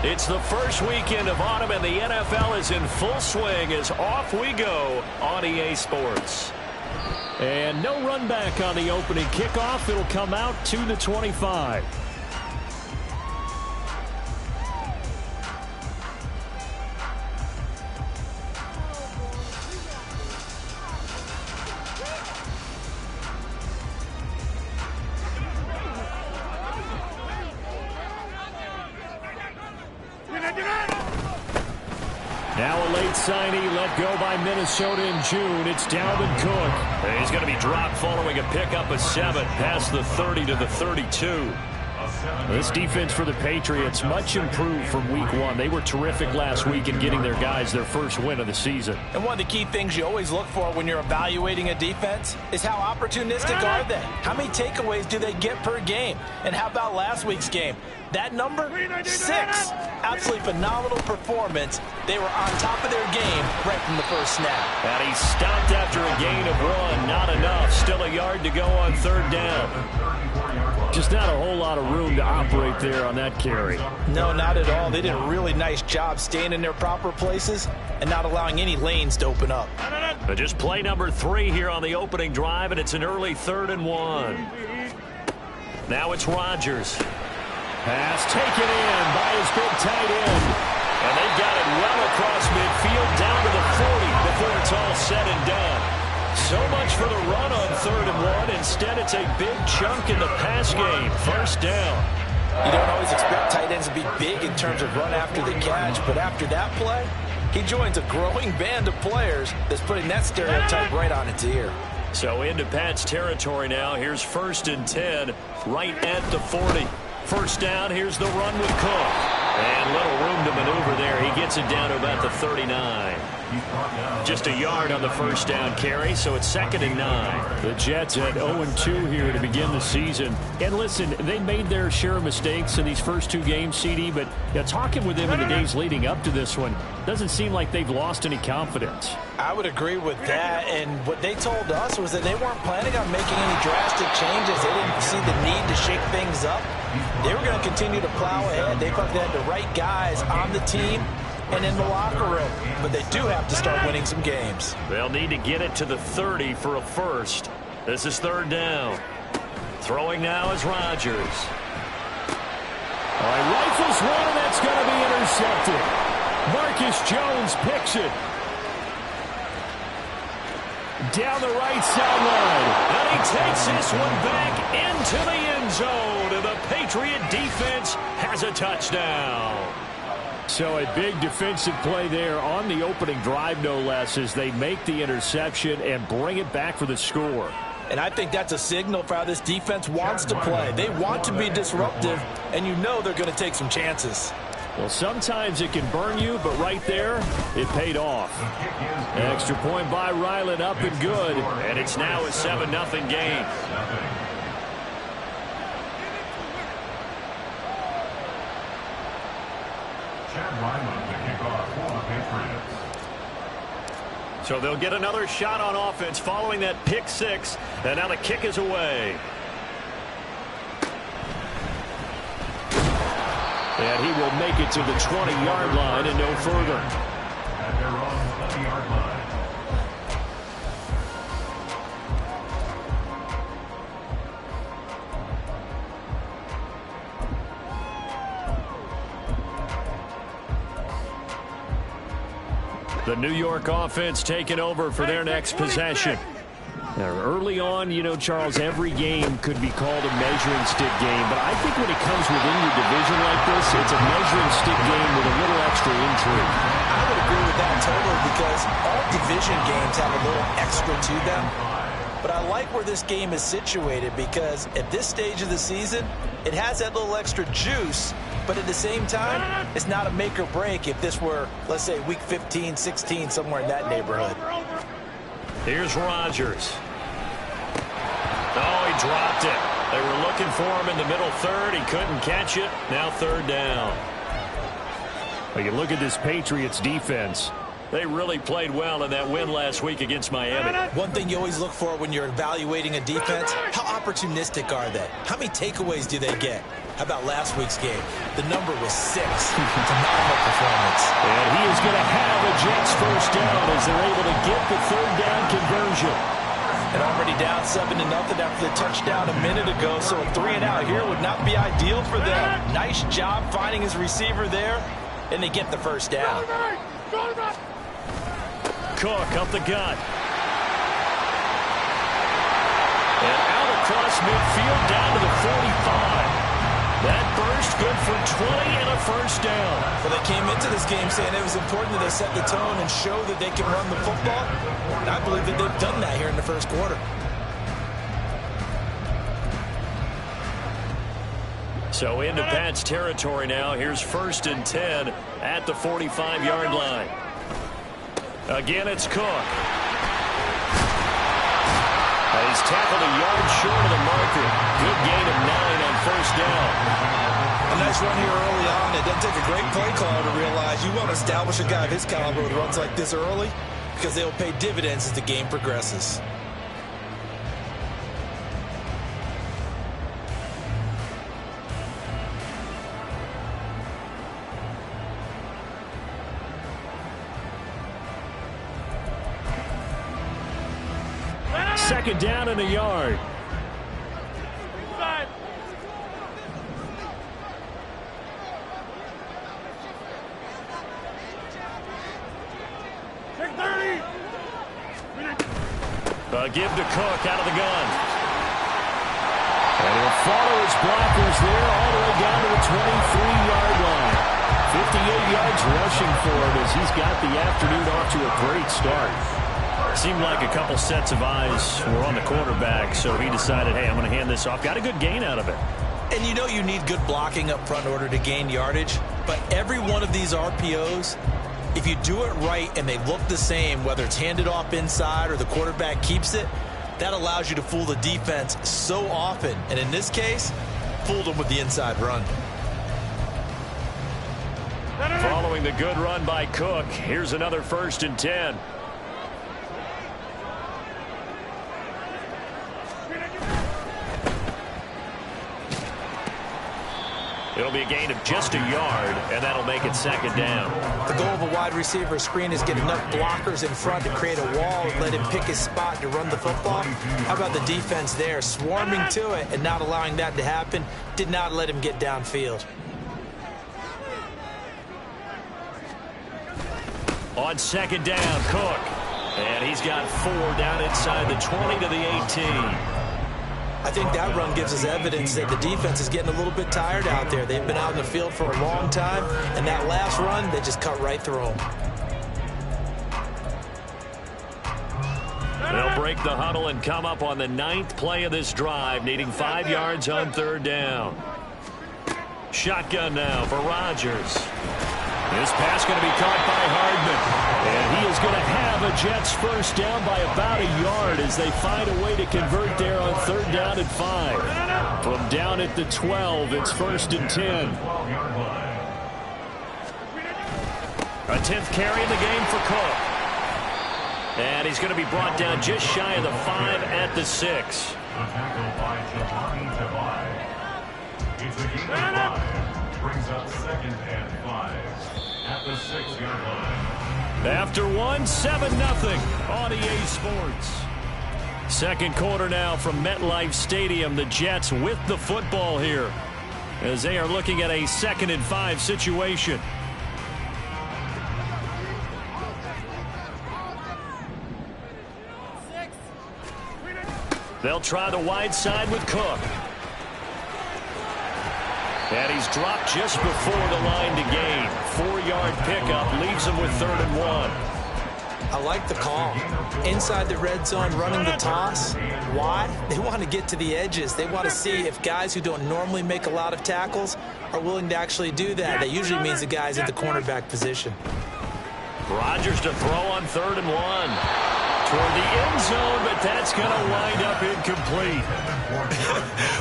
It's the first weekend of autumn, and the NFL is in full swing as off we go on EA Sports. And no run back on the opening kickoff. It'll come out to the 25. Now a late signee let go by Minnesota in June. It's Dalvin Cook. He's going to be dropped following a pickup of 7 past the 30 to the 32. This defense for the Patriots much improved from week 1. They were terrific last week in getting their guys their first win of the season. And one of the key things you always look for when you're evaluating a defense is how opportunistic are they? How many takeaways do they get per game? And how about last week's game? That number? 6. Absolutely phenomenal performance. They were on top of their game right from the first snap. And he stopped after a gain of 1. Not enough. Still a yard to go on 3rd down. Just not a whole lot of room to operate there on that carry. No, not at all. They did a really nice job staying in their proper places and not allowing any lanes to open up. But just play number 3 here on the opening drive, and it's an early 3rd and 1. Now it's Rodgers. Pass taken in by his big tight end. And they've got it well across midfield down to the 40 before it's all said and done. So much for the run on 3rd and 1. Instead, it's a big chunk in the pass game. 1st down. You don't always expect tight ends to be big in terms of run after the catch, but after that play, he joins a growing band of players that's putting that stereotype right on its ear. So into Pat's territory now. Here's 1st and 10 right at the 40. 1st down, here's the run with Cook. And little room to maneuver there. He gets it down to about the 39. Just a yard on the 1st down carry, so it's 2nd and 9. The Jets at 0-2 here to begin the season. And listen, they made their share of mistakes in these first 2 games, CD, but talking with them in the days leading up to this one, doesn't seem like they've lost any confidence. I would agree with that, and what they told us was that they weren't planning on making any drastic changes. They didn't see the need to shake things up. They were going to continue to plow ahead. They felt they had the right guys on the team and in the locker room, but they do have to start winning some games. They'll need to get it to the 30 for a first. This is 3rd down. Throwing now is Rodgers. All right, rifles one, and that's going to be intercepted. Marcus Jones picks it. Down the right sideline. And he takes this one back into the end zone. And the Patriot defense has a touchdown. So a big defensive play there on the opening drive, no less, as they make the interception and bring it back for the score. And I think that's a signal for how this defense wants to play. They want to be disruptive, and you know they're going to take some chances. Well, sometimes it can burn you, but right there, it paid off. Extra point by Ryland, up and good. And it's now a 7-0 game. So they'll get another shot on offense following that pick 6. And now the kick is away. And he will make it to the 20-yard line and no further. At their own 20-yard line. The New York offense taking over for their next possession. Now, early on, you know, Charles, every game could be called a measuring stick game. But I think when it comes within your division like this, it's a measuring stick game with a little extra intrigue. I would agree with that totally, because all division games have a little extra to them. But I like where this game is situated, because at this stage of the season, it has that little extra juice. But at the same time, it's not a make or break if this were, let's say, week 15, 16, somewhere in that neighborhood. Here's Rodgers. Oh, he dropped it. They were looking for him in the middle 3rd. He couldn't catch it. Now 3rd down. Well, you look at this Patriots defense. They really played well in that win last week against Miami. One thing you always look for when you're evaluating a defense, how opportunistic are they? How many takeaways do they get? How about last week's game? The number was 6. Phenomenal performance. And he is going to have a Jets first down as they're able to get the third down conversion. And already down 7-0 after the touchdown a minute ago, so a 3-and-out here would not be ideal for them. Nice job finding his receiver there, and they get the first down. Cook up the gut. And out across midfield down to the 45. That burst good for 20 and a first down. Well, they came into this game saying it was important that they set the tone and show that they can run the football. And I believe that they've done that here in the first quarter. So into Pats territory now. Here's 1st and 10 at the 45-yard line. Again, it's Cook. He's tackled a yard short of the marker. Good gain of 9 on first down. A nice run here early on. It doesn't take a great play caller to realize you want to establish a guy of his caliber with runs like this early because they will pay dividends as the game progresses. Second down and a yard. Give to Cook out of the gun. And he'll follow his blockers there all the way down to the 23-yard line. 58 yards rushing for him as he's got the afternoon off to a great start. Seemed like a couple sets of eyes were on the quarterback, so he decided, hey, I'm going to hand this off. Got a good gain out of it. And you know you need good blocking up front in order to gain yardage, but every one of these RPOs, if you do it right and they look the same, whether it's handed off inside or the quarterback keeps it, that allows you to fool the defense so often. And in this case, fooled them with the inside run. Following the good run by Cook, here's another 1st and 10. It'll be a gain of just a yard, and that'll make it 2nd down. The goal of a wide receiver screen is get enough blockers in front to create a wall and let him pick his spot to run the football. How about the defense there, swarming to it and not allowing that to happen? Did not let him get downfield. On 2nd down, Cook. And he's got 4 down inside the 20 to the 18. I think that run gives us evidence that the defense is getting a little bit tired out there. They've been out in the field for a long time, and that last run, they just cut right through them. They'll break the huddle and come up on the 9th play of this drive, needing 5 yards on 3rd down. Shotgun now for Rodgers. This pass going to be caught by Hardman. And he is going to have a Jets first down by about a yard as they find a way to convert there on 3rd down and 5. From down at the 12, it's 1st and 10. A 10th carry in the game for Cook. And he's going to be brought down just shy of the 5 at the 6. A tackle by Javani Tabai. It's a gain of 5. Brings up 2nd and 5 at the 6-yard line. After 7-0 on EA Sports. 2nd quarter now from MetLife Stadium. The Jets with the football here as they are looking at a 2nd and 5 situation. They'll try the wide side with Cook. And he's dropped just before the line to gain. 4-yard pickup leaves him with 3rd and 1. I like the call. Inside the red zone, running the toss. Why? They want to get to the edges. They want to see if guys who don't normally make a lot of tackles are willing to actually do that. That usually means the guys at the cornerback position. Rodgers to throw on 3rd and 1. Toward the end zone, but that's going to wind up incomplete.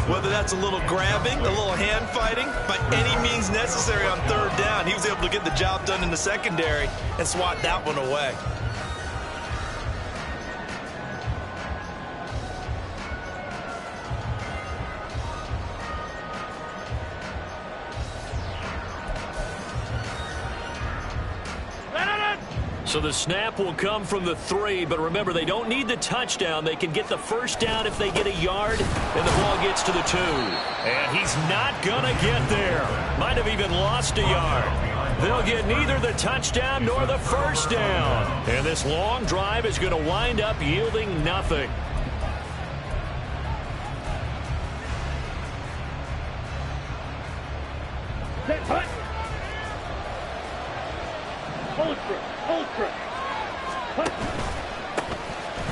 Whether that's a little grabbing, a little hand fighting, by any means necessary on third down, he was able to get the job done in the secondary and swat that one away. So the snap will come from the 3, but remember, they don't need the touchdown. They can get the first down if they get a yard, and the ball gets to the 2. And he's not going to get there. Might have even lost a yard. They'll get neither the touchdown nor the first down. And this long drive is going to wind up yielding nothing.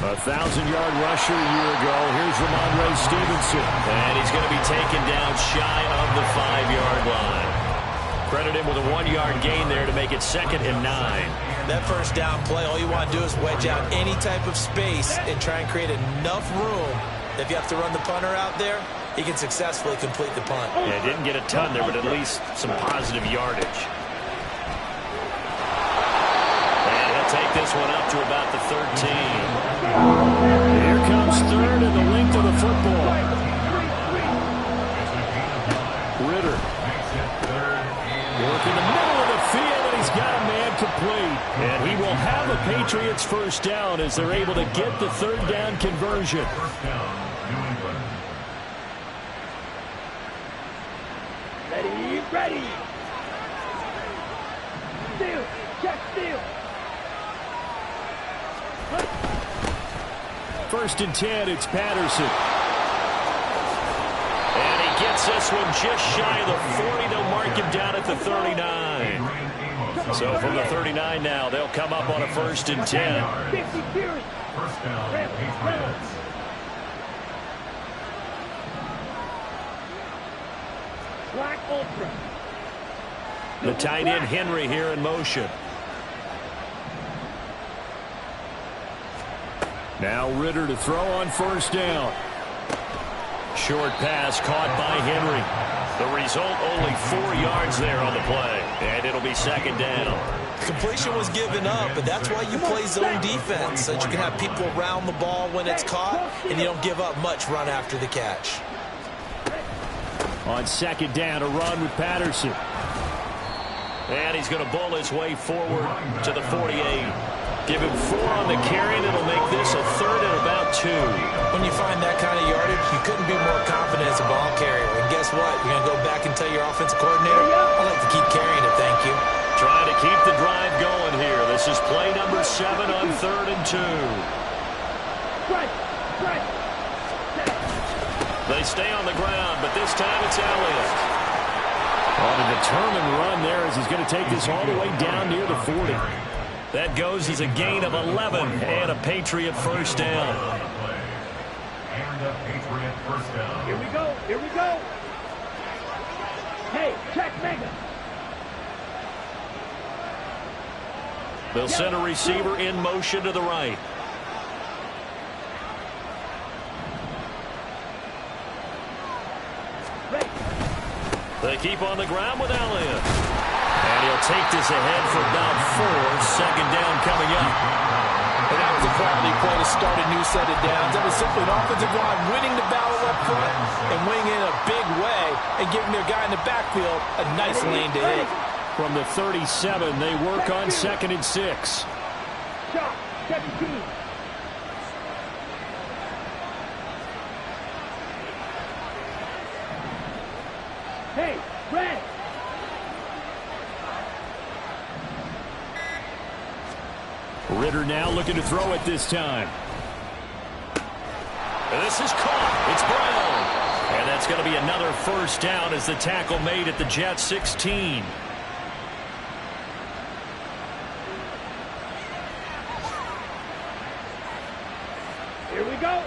A 1,000-yard rusher a year ago. Here's Ramondre Stevenson. And he's going to be taken down shy of the 5-yard line. Credit him with a 1-yard gain there to make it 2nd and 9. That first down play, all you want to do is wedge out any type of space and try and create enough room. If you have to run the punter out there, he can successfully complete the punt. Yeah, didn't get a ton there, but at least some positive yardage. And he'll take this one up to about the 13. Here comes 3rd and the length of the football. Ritter. Working the middle of the field, and he's got a man complete. And he will have a Patriots first down as they're able to get the 3rd down conversion. Ready. Steal. Check steal. 1st and 10, it's Patterson. And he gets this one just shy of the 40. They'll mark him down at the 39. So from the 39 now, they'll come up on a 1st and 10. 50 carries. First down, Patriots. Black ultra. The tight end Henry here in motion. Now Ritter to throw on 1st down. Short pass caught by Henry. The result, only 4 yards there on the play. And it'll be 2nd down. Completion was given up, but that's why you play zone defense, so that you can have people around the ball when it's caught, and you don't give up much run after the catch. On 2nd down, a run with Patterson. And he's going to bull his way forward to the 48. Give him 4 on the carry, and it'll make this a 3rd and about 2. When you find that kind of yardage, you couldn't be more confident as a ball carrier. And guess what? You're going to go back and tell your offensive coordinator, I'd like to keep carrying it, thank you. Trying to keep the drive going here. This is play number 7 on 3rd and 2. They stay on the ground, but this time it's Elliott. On a determined run there as he's going to take this all the way down near the 40. That goes as a gain of 11 and a Patriot first down. And a Patriot first down. Here we go. Hey, check mega. They'll send a receiver in motion to the right. They keep on the ground with Elliott. And he'll take this ahead for about 4. 2nd down coming up. And that was a quality play to start a new set of downs. That was simply an offensive line winning the battle up front and winning in a big way and giving their guy in the backfield a nice lane to hit. From the 37, they work on 2nd and 6. Shot. 17. Hey, red. Ritter now looking to throw it this time. And this is caught. It's Brown. And that's going to be another first down as the tackle made at the Jets 16. Here we go.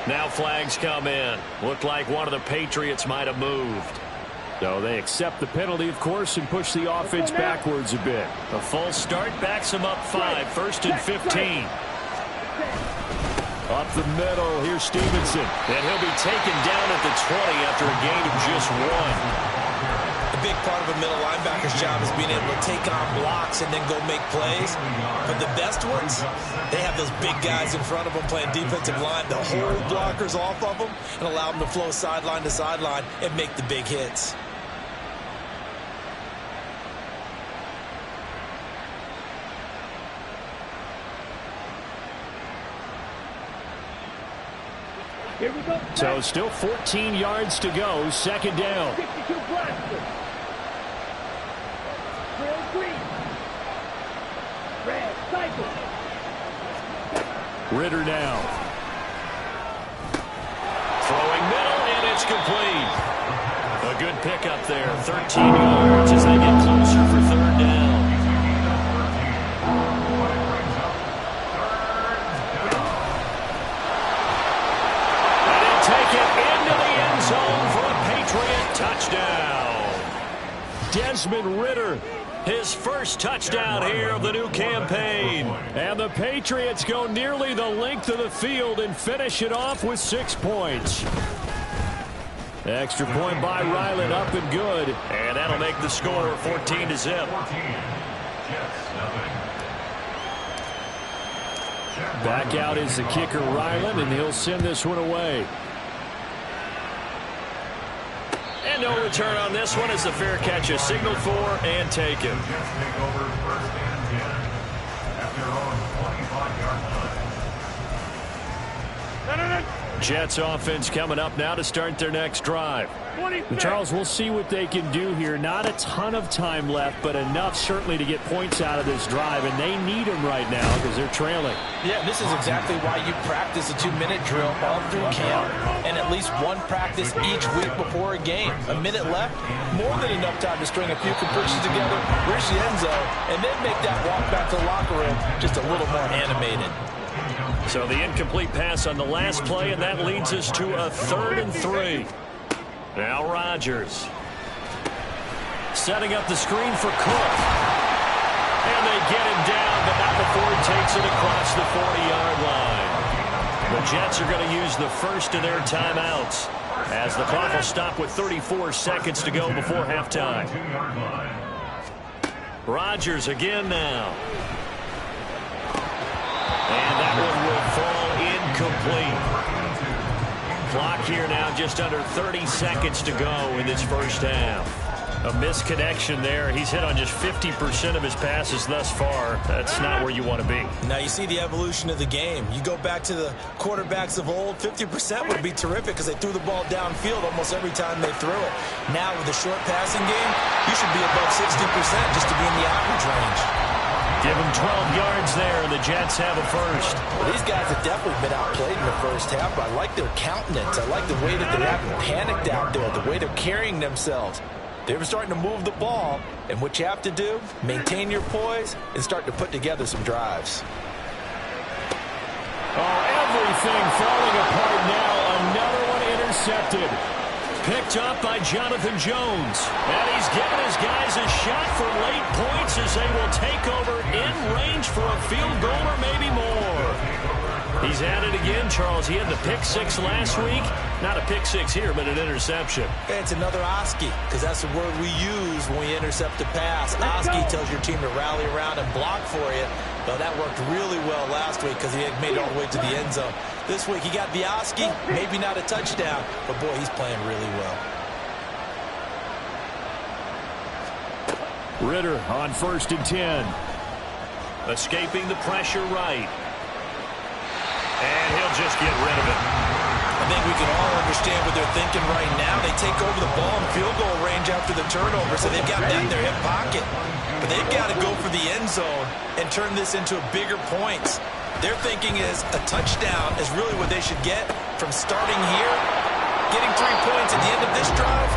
Now flags come in. Looked like one of the Patriots might have moved. So they accept the penalty, of course, and push the offense backwards a bit. A false start backs him up 5. 1st and 15. Up the middle, here's Stevenson. And he'll be taken down at the 20 after a gain of just 1. A big part of a middle linebacker's job is being able to take on blocks and then go make plays. But the best ones, they have those big guys in front of them playing defensive line. They'll hold blockers off of them and allow them to flow sideline to sideline and make the big hits. Here we go. So still 14 yards to go. 2nd down. 62 blaster. Real green. Red cycle. Ritter now. Throwing middle, and it's complete. A good pickup there. 13 yards as they get closer for 3rd down. Take it into the end zone for a Patriot touchdown. Desmond Ritter. His first touchdown here of the new campaign. And the Patriots go nearly the length of the field and finish it off with 6 points. Extra point by Ryland, up and good. And that'll make the score 14-0. Back out is the kicker, Ryland, and he'll send this one away. And no return on this one as the fair catch is signaled for and taken. Jets offense coming up now to start their next drive. And Charles, we'll see what they can do here. Not a ton of time left, but enough certainly to get points out of this drive, and they need them right now because they're trailing. Yeah, this is exactly why you practice a 2-minute drill all through camp and at least one practice each week before a game. A minute left, more than enough time to string a few completions together, reach the end zone, and then make that walk back to the locker room just a little more animated. So the incomplete pass on the last play, and that leads us to a 3rd and 3. Now Rodgers. Setting up the screen for Cook. And they get him down, but not before he takes it across the 40-yard line. The Jets are going to use the first of their timeouts as the clock will stop with 34 seconds to go before halftime. Rodgers again now. And that one will fall incomplete. Clock here now just under 30 seconds to go in this first half. A misconnection there. He's hit on just 50% of his passes thus far. That's not where you want to be. Now you see the evolution of the game. You go back to the quarterbacks of old, 50% would be terrific because they threw the ball downfield almost every time they threw it. Now with the short passing game, you should be above 60% just to be in the average range. Give him 12 yards there, and the Jets have a first. Well, these guys have definitely been outplayed in the first half, but I like their countenance. I like the way that they haven't panicked out there, the way they're carrying themselves. They're starting to move the ball, and what you have to do, maintain your poise and start to put together some drives. Oh, everything falling apart now. Another one intercepted. Picked up by Jonathan Jones. And he's given his guys a shot for late points as they will take over in range for a field goal or maybe more. He's at it again, Charles. He had the pick six last week. Not a pick six here, but an interception. It's another Oski, because that's the word we use when we intercept a pass. Oski tells your team to rally around and block for you. Well, that worked really well last week because he had made it all the way to the end zone. This week he got the Oski, maybe not a touchdown, but boy, he's playing really well. Ritter on 1st and 10. Escaping the pressure right. And he'll just get rid of it. I think we can all understand what they're thinking right now. They take over the ball in field goal range after the turnover, so they've got that in their hip pocket. But they've got to go for the end zone and turn this into bigger points. Their thinking is a touchdown is really what they should get from starting here. Getting 3 points at the end of this drive,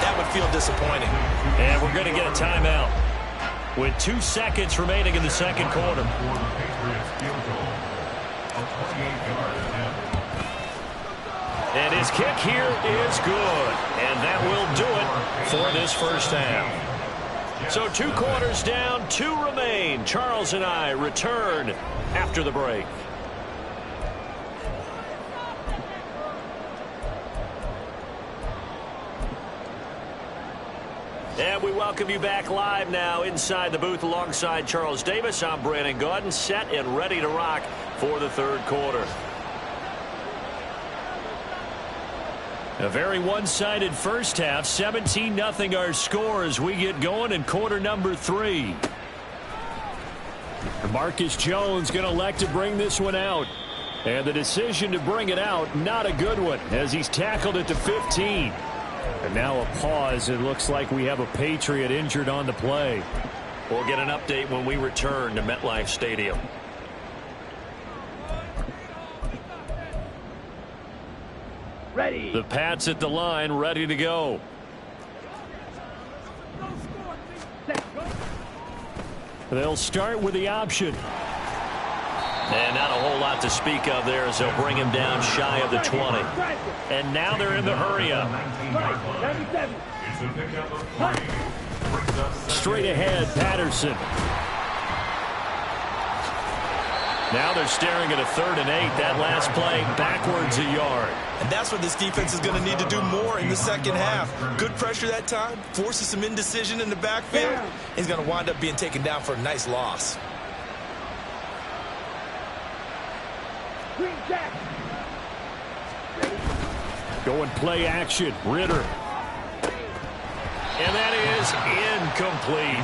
that would feel disappointing. And we're going to get a timeout with 2 seconds remaining in the second quarter. And his kick here is good. And that will do it for this first half. So 2 quarters down, 2 remain. Charles and I return after the break. And we welcome you back live now inside the booth alongside Charles Davis. I'm Brandon Gaudin, set and ready to rock for the third quarter. A very one-sided first half. 17-0 our score as we get going in quarter number 3. Marcus Jones going to elect to bring this one out. And the decision to bring it out, not a good one, as he's tackled it to 15. And now a pause. It looks like we have a Patriot injured on the play. We'll get an update when we return to MetLife Stadium. Ready. The Pats at the line, ready to go. They'll start with the option. And not a whole lot to speak of there as they'll bring him down shy of the 20. And now they're in the hurry up. Straight ahead, Patterson. Now they're staring at a 3rd and 8. That last play backwards a yard. And that's what this defense is going to need to do more in the second half. Good pressure that time, forces some indecision in the backfield. He's going to wind up being taken down for a nice loss. Going play action. Ritter. And that is incomplete.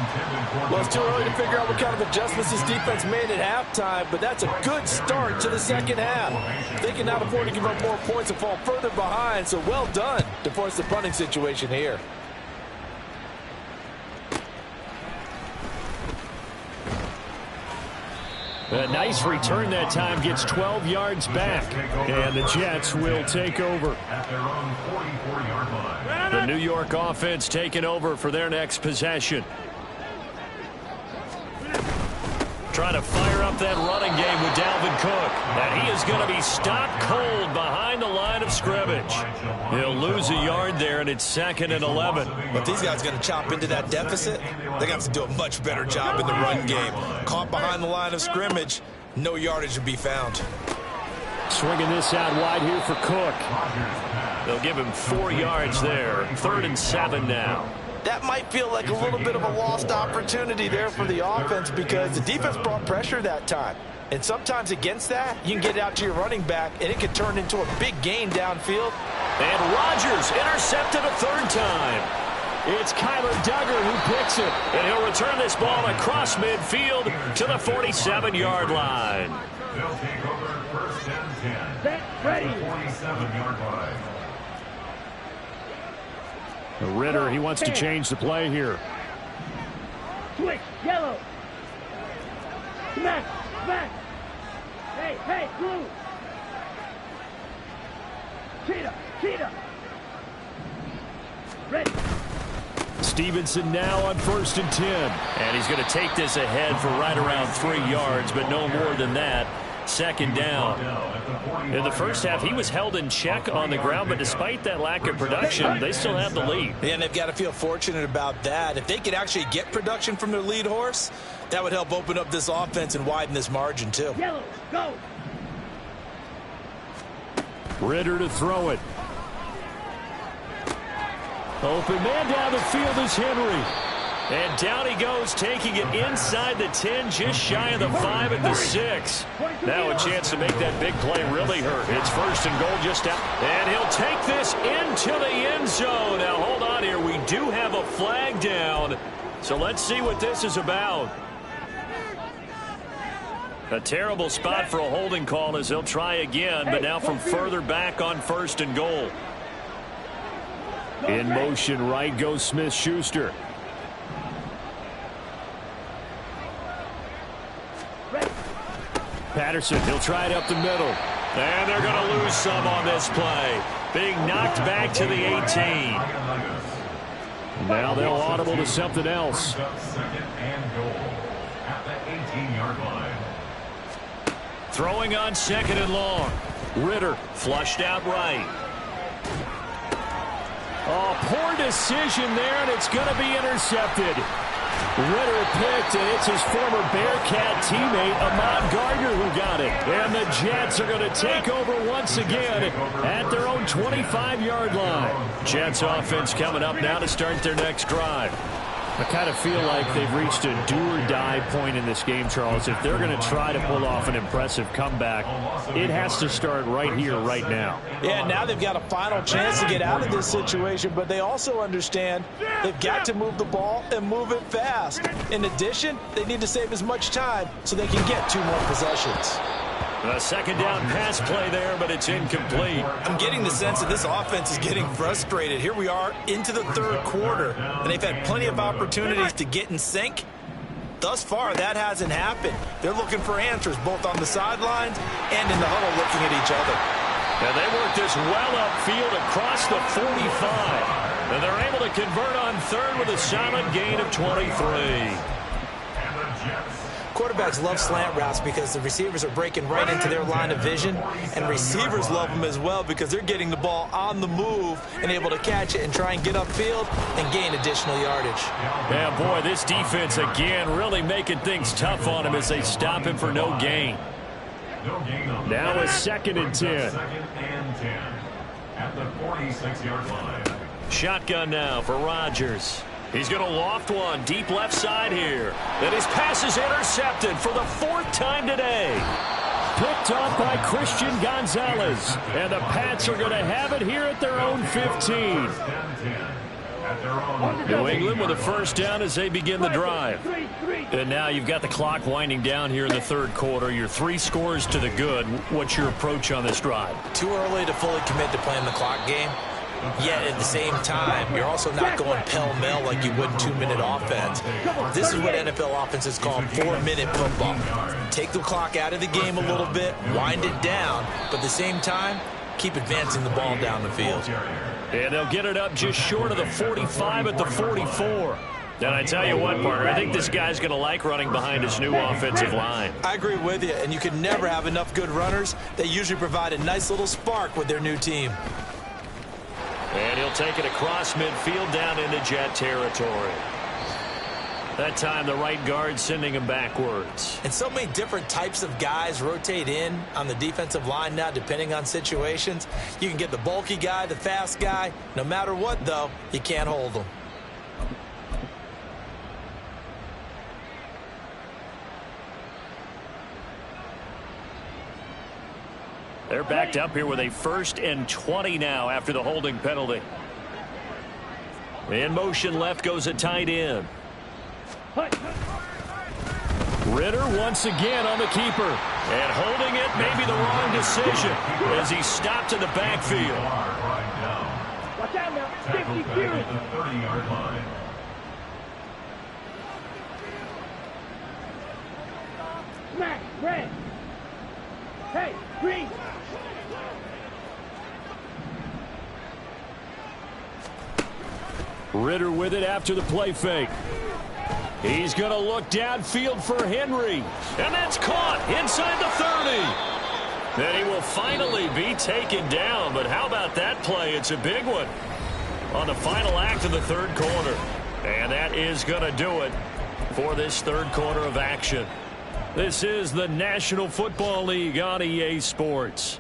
Well, it's too early to figure out what kind of adjustments this defense made at halftime, but that's a good start to the second half. They cannot afford to give up more points and fall further behind, so well done to force the punting situation here. A nice return that time, gets 12 yards back. And the Jets will take over. The New York offense taking over for their next possession. Trying to fire up that running game with Dalvin Cook. And he is going to be stopped cold behind the line of scrimmage. He'll lose a yard there, and it's 2nd and 11. But these guys are going to chop into that deficit. They're going to have to do a much better job in the run game. Caught behind the line of scrimmage, no yardage to be found. Swinging this out wide here for Cook. They'll give him 4 yards there. 3rd and 7 now. That might feel like a little bit of a lost opportunity there for the offense because the defense brought pressure that time. And sometimes against that, you can get out to your running back, and it could turn into a big gain downfield. And Rodgers intercepted a 3rd time. It's Kyler Duggar who picks it. And he'll return this ball across midfield to the 47-yard line. They'll take over 1st and 10. Set, ready. 47-yard line. Ritter, he wants to change the play here. Switch, yellow. Smack, smack. Hey, hey, blue. Cheetah, cheetah. Ready. Stevenson now on 1st and 10. And he's going to take this ahead for right around 3 yards, but no more than that. 2nd down. In the first half, he was held in check on the ground, but despite that lack of production, they still have the lead. Yeah, and they've got to feel fortunate about that. If they could actually get production from their lead horse, that would help open up this offense and widen this margin, too. Yellow, go. Ritter to throw it. Open man down the field is Henry. And down he goes, taking it inside the 10, just shy of the 5 at the 6. Now a chance to make that big play really hurt. It's 1st and goal just out. And he'll take this into the end zone. Now hold on here. We do have a flag down. So let's see what this is about. A terrible spot for a holding call as they'll try again, but now from further back on 1st and goal. In motion right goes Smith-Schuster. Patterson, he'll try it up the middle. And they're going to lose some on this play. Being knocked back to the 18. Now they'll audible to something else. 2nd and goal at the 18-yard line. Throwing on 2nd and long. Ritter flushed out right. Oh, poor decision there, and it's going to be intercepted. Ritter picked, and it's his former Bearcat teammate, Ahmad Gardner, who got it. And the Jets are going to take over once again at their own 25-yard line. Jets offense coming up now to start their next drive. I kind of feel like they've reached a do-or-die point in this game, Charles. If they're going to try to pull off an impressive comeback, it has to start right here, right now. Yeah, now they've got a final chance to get out of this situation, but they also understand they've got to move the ball and move it fast. In addition, they need to save as much time so they can get 2 more possessions. A second down pass play there, but it's incomplete. I'm getting the sense that this offense is getting frustrated. Here we are into the 3rd quarter, and they've had plenty of opportunities to get in sync. Thus far, that hasn't happened. They're looking for answers both on the sidelines and in the huddle looking at each other. And they work this well upfield across the 45. And they're able to convert on 3rd with a solid gain of 23. Quarterbacks love slant routes because the receivers are breaking right into their line of vision, and receivers love them as well because they're getting the ball on the move and able to catch it and try and get upfield and gain additional yardage. Yeah, boy, this defense again really making things tough on him as they stop him for no gain. Now a 2nd and 10. 2nd and 10 at the 46-yard line. Shotgun now for Rodgers. He's going to loft one deep left side here. And his pass is intercepted for the 4th time today. Picked off by Christian Gonzalez. And the Pats are going to have it here at their own 15. New England with a 1st down as they begin the drive. And now you've got the clock winding down here in the 3rd quarter. You're 3 scores to the good. What's your approach on this drive? Too early to fully commit to playing the clock game. Yet at the same time, you're also not going pell-mell like you would in 2-minute offense. This is what NFL offenses call 4-minute football. Take the clock out of the game a little bit, wind it down, but at the same time, keep advancing the ball down the field. And they'll get it up just short of the 45 at the 44. And I tell you what, partner, I think this guy's going to like running behind his new offensive line. I agree with you, and you can never have enough good runners. They usually provide a nice little spark with their new team. And he'll take it across midfield down into Jet territory. That time the right guard sending him backwards. And so many different types of guys rotate in on the defensive line now depending on situations. You can get the bulky guy, the fast guy. No matter what, though, you can't hold them. They're backed up here with a 1st and 20 now after the holding penalty. In motion left goes a tight end. Ritter once again on the keeper. And holding it may be the wrong decision as he stopped in the backfield. Watch out now. 52. 30-yard line. Smack. Red. Hey, green. Ritter with it after the play fake. He's going to look downfield for Henry. And that's caught inside the 30. Then he will finally be taken down. But how about that play? It's a big one on the final act of the 3rd quarter. And that is going to do it for this 3rd quarter of action. This is the National Football League on EA Sports.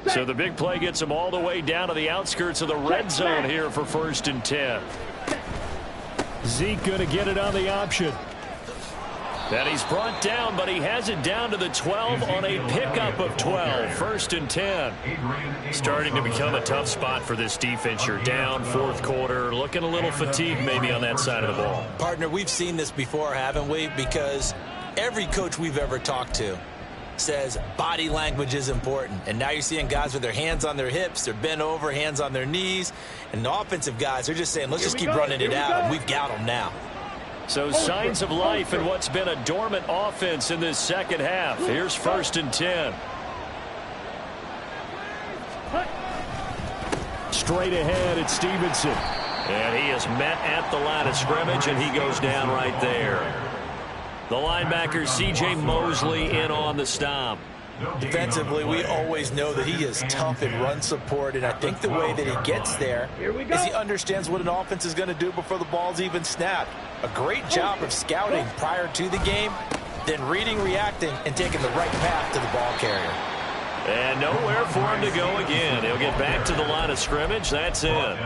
So the big play gets him all the way down to the outskirts of the red zone here for 1st and 10. Zeke going to get it on the option. And he's brought down, but he has it down to the 12 on a pickup of 12. 1st and 10. Starting to become a tough spot for this defense. You're down 4th quarter, looking a little fatigued maybe on that side of the ball. Partner, we've seen this before, haven't we? Because every coach we've ever talked to says body language is important. And now you're seeing guys with their hands on their hips, they're bent over, hands on their knees. And the offensive guys, they're just saying, let's just keep running it out, and we've got them now. So signs of life in what's been a dormant offense in this 2nd half. Here's 1st and 10. Straight ahead, it's Stevenson. And he is met at the line of scrimmage, and he goes down right there. The linebacker, C.J. Mosley, in on the stop. Defensively, we always know that he is tough in run support, and I think the way that he gets there is he understands what an offense is going to do before the ball's even snapped. A great job of scouting prior to the game, then reading, reacting, and taking the right path to the ball carrier. And nowhere for him to go again. He'll get back to the line of scrimmage. That's it.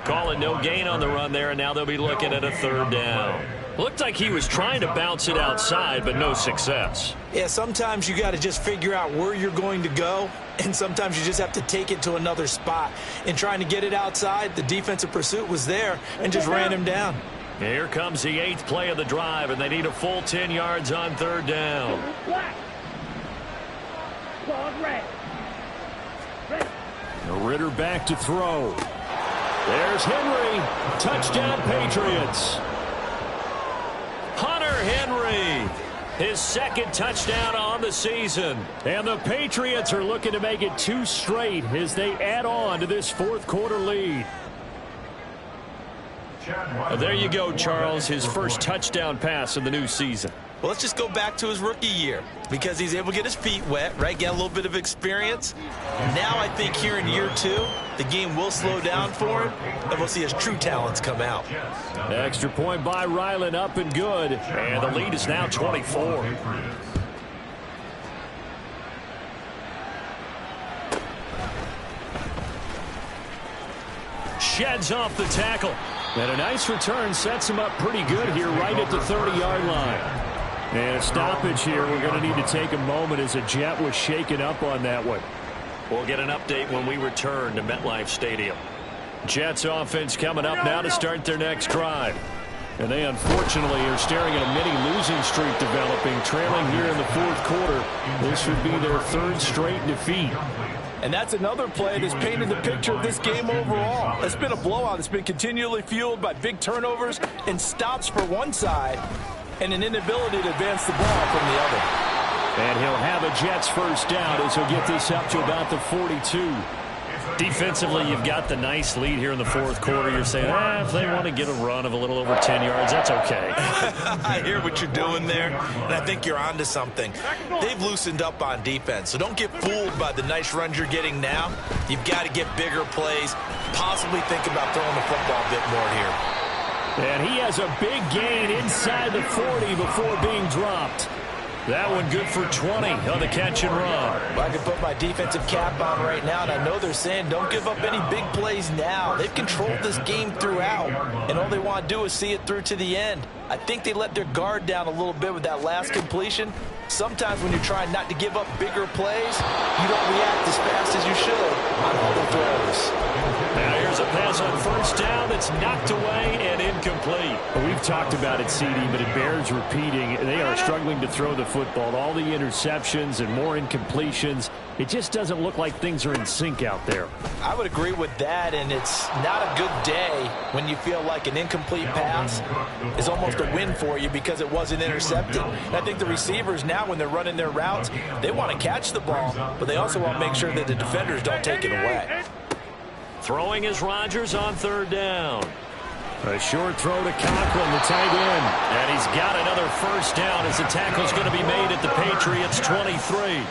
Calling no gain on the run there, and now they'll be looking at a third down. Looked like he was trying to bounce it outside, but no success. Yeah, sometimes you got to just figure out where you're going to go, and sometimes you just have to take it to another spot. In trying to get it outside, the defensive pursuit was there and just ran him down. Here comes the 8th play of the drive, and they need a full 10 yards on third down. Ritter back to throw. There's Henry. Touchdown, Patriots. Hunter Henry, his second touchdown on the season. And the Patriots are looking to make it 2 straight as they add on to this fourth quarter lead. There you go, Charles, his first touchdown pass of the new season. Well, let's just go back to his rookie year because he's able to get his feet wet, right? Get a little bit of experience. Now I think here in year 2, the game will slow down for him, and we'll see his true talents come out. Extra point by Ryland, up and good. And the lead is now 24. Sheds off the tackle. And a nice return sets him up pretty good here right at the 30-yard line. And a stoppage here. We're going to need to take a moment as a Jet was shaken up on that one. We'll get an update when we return to MetLife Stadium. Jets offense coming up now to start their next drive. And they unfortunately are staring at a mini losing streak developing, trailing here in the fourth quarter. This would be their 3rd straight defeat. And that's another play that's painted the picture of this game overall. It's been a blowout. It's been continually fueled by big turnovers and stops for one side and an inability to advance the ball from the other. And he'll have a Jets first down as he'll get this up to about the 42. Defensively, you've got the nice lead here in the fourth quarter. You're saying, if they want to get a run of a little over 10 yards, that's okay. I hear what you're doing there, and I think you're onto something. They've loosened up on defense, so don't get fooled by the nice runs you're getting now. You've got to get bigger plays, possibly think about throwing the football a bit more here. And he has a big gain inside the 40 before being dropped. That one good for 20 on the catch and run. Well, I can put my defensive cap on right now, and I know they're saying don't give up any big plays now. They've controlled this game throughout, and all they want to do is see it through to the end. I think they let their guard down a little bit with that last completion. Sometimes when you're trying not to give up bigger plays, you don't react as fast as you should on other throws. Now here's a pass on first down that's knocked away and incomplete. Well, we've talked about it, CD, but it bears repeating. They are struggling to throw the football. All the interceptions and more incompletions. It just doesn't look like things are in sync out there. I would agree with that, and it's not a good day when you feel like an incomplete pass is almost a win for you because it wasn't intercepted. And I think the receivers now, when they're running their routes, they want to catch the ball, but they also want to make sure that the defenders don't take it away. Throwing is Rodgers on third down. A short throw to Conklin, the tight end. And he's got another first down as the tackle's going to be made at the Patriots 23.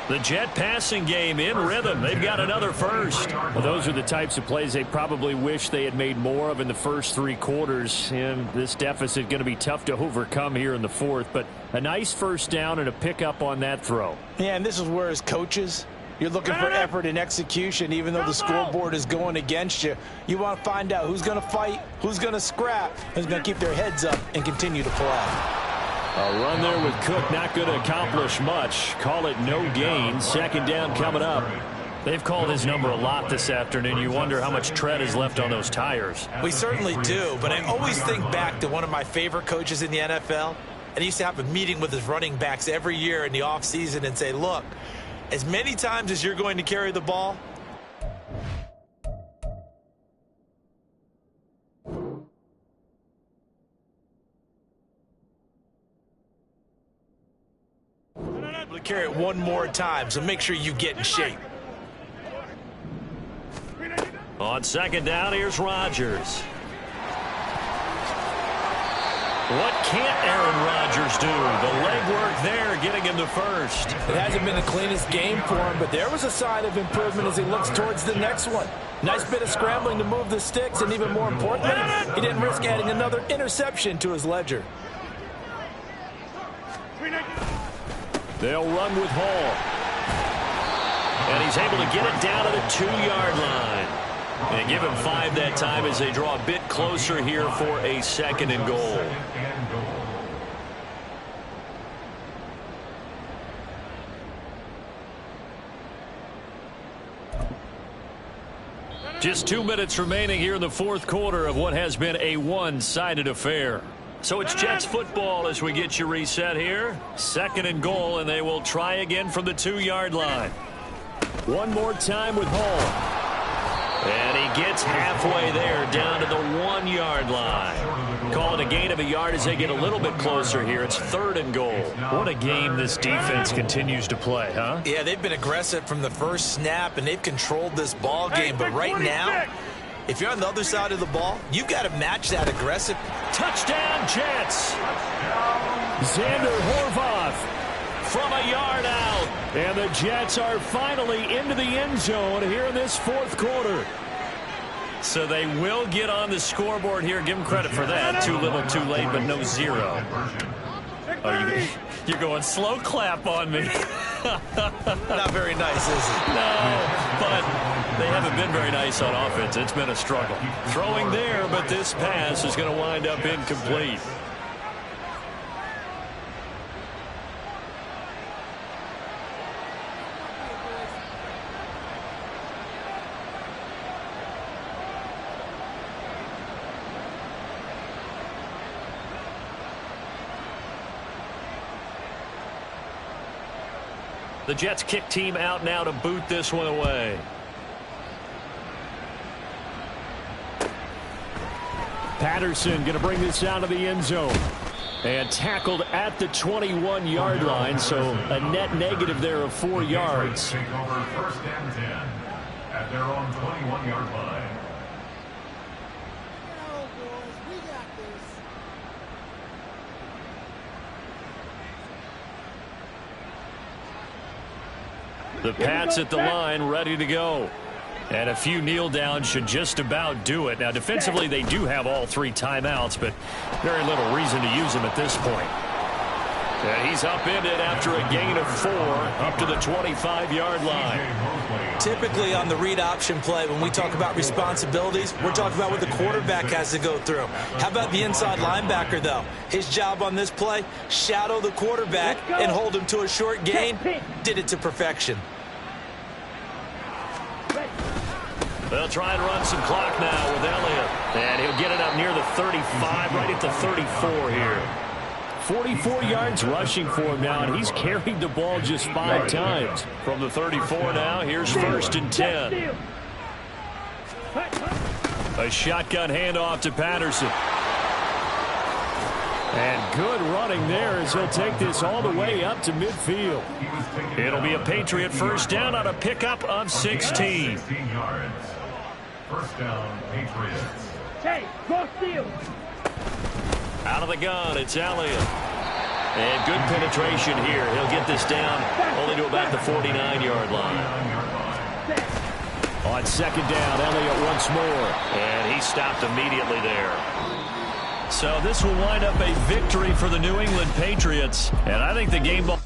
The Jet passing game in rhythm. They've got another first. Well, those are the types of plays they probably wish they had made more of in the first 3 quarters. And this deficit going to be tough to overcome here in the fourth. But a nice first down and a pickup on that throw. Yeah, and this is where as coaches, you're looking for effort and execution, even though the scoreboard is going against you. You want to find out who's going to fight, who's going to scrap, who's going to keep their heads up and continue to play. A run there with Cook, not going to accomplish much. Call it no gain. Second down coming up. They've called his number a lot this afternoon. You wonder how much tread is left on those tires. We certainly do, but I always think back to one of my favorite coaches in the NFL. And he used to have a meeting with his running backs every year in the offseason and say, look, as many times as you're going to carry the ball, carry it one more time, so make sure you get in shape. On second down, here's Rodgers. What can't Aaron Rodgers do? The legwork there getting him to first. It hasn't been the cleanest game for him, but there was a sign of improvement as he looks towards the next one. Nice bit of scrambling to move the sticks, and even more importantly, he didn't risk adding another interception to his ledger. They'll run with Hall. And he's able to get it down to the 2-yard line. And give him 5 that time as they draw a bit closer here for a 2nd and goal. Just 2 minutes remaining here in the 4th quarter of what has been a one-sided affair. So it's Jets football as we get you reset here. 2nd and goal, and they will try again from the 2-yard line. One more time with Hall. And he gets halfway there, down to the 1-yard line. Call it a gain of a yard as they get a little bit closer here. It's 3rd and goal. What a game this defense continues to play, huh? Yeah, they've been aggressive from the first snap, and they've controlled this ball game. But right now, if you're on the other side of the ball, you've got to match that aggressive. Touchdown, Jets. Xander Horvath from a yard out. And the Jets are finally into the end zone here in this 4th quarter. So they will get on the scoreboard here. Give them credit for that. Too little, too late, but no 0. Oh, you're going slow clap on me. Not very nice, is it? No, but they haven't been very nice on offense. It's been a struggle. Throwing there, but this pass is going to wind up incomplete. The Jets kick team out now to boot this one away. Patterson going to bring this down to the end zone. And tackled at the 21-yard line, so a net negative there of 4 yards. Take over 1st and 10 at their own 21-yard line. The Pats at the line, ready to go. And a few kneel downs should just about do it. Now, defensively, they do have all 3 timeouts, but very little reason to use them at this point. And he's upended after a gain of 4 up to the 25-yard line. Typically on the read option play, when we talk about responsibilities, we're talking about what the quarterback has to go through. How about the inside linebacker, though? His job on this play, shadow the quarterback and hold him to a short gain. Did it to perfection. They'll try and run some clock now with Elliott. And he'll get it up near the 35, right at the 34 here. 44 yards rushing for him now, and he's carried the ball just 5 times. From the 34 now, here's 1st and 10. A shotgun handoff to Patterson. And good running there as he'll take this all the way up to midfield. It'll be a Patriot 1st down on a pickup of 16. 16 yards. 1st down, Patriots. Hey, go steal. Out of the gun, it's Elliott. And good penetration here. He'll get this down only to about the 49-yard line. On 2nd down, Elliott once more. And he stopped immediately there. So this will wind up a victory for the New England Patriots. And I think the game ball...